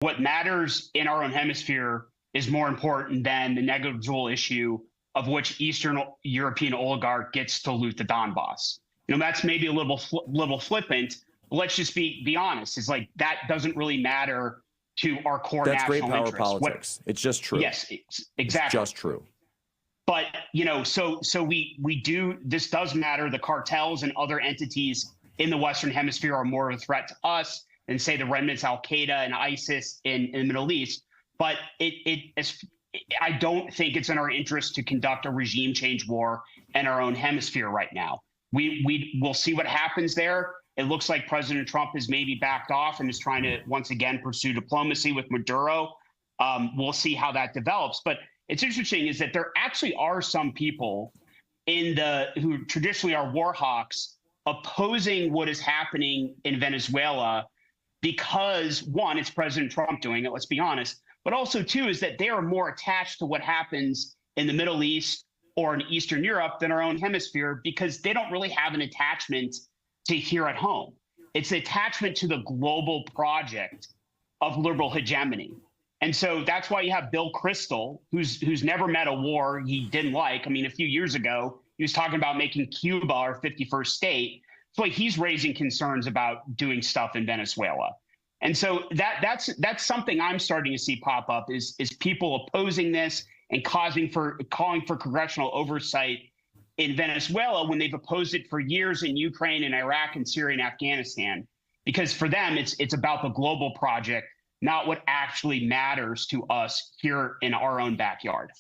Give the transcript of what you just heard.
what matters in our own hemisphere is more important than the negligible issue of which Eastern European oligarch gets to loot the Donbass. That's maybe a little flippant, but let's just be honest. It's like that doesn't really matter to our core That's national great power interests. politics. It's just true. Yes, exactly. It's just true. But so we do. This does matter. The cartels and other entities in the Western Hemisphere are more of a threat to us than, say, the remnants Al Qaeda and ISIS in the Middle East. But I don't think it's in our interest to conduct a regime change war in our own hemisphere right now. We'll see what happens there. It looks like President Trump has maybe backed off and is trying to once again pursue diplomacy with Maduro. We'll see how that develops. But it's interesting is that there actually are some people who traditionally are war hawks opposing what is happening in Venezuela because, one, it's President Trump doing it, let's be honest, but also, two, is that they are more attached to what happens in the Middle East or in Eastern Europe than our own hemisphere because they don't really have an attachment to here at home. It's the attachment to the global project of liberal hegemony. And so that's why you have Bill Kristol, who's never met a war he didn't like. I mean, a few years ago, he was talking about making Cuba our 51st state. So he's raising concerns about doing stuff in Venezuela. And so that's something I'm starting to see pop up is people opposing this and calling for congressional oversight in Venezuela when they've opposed it for years in Ukraine and Iraq and Syria and Afghanistan. Because for them, it's about the global project, not what actually matters to us here in our own backyard.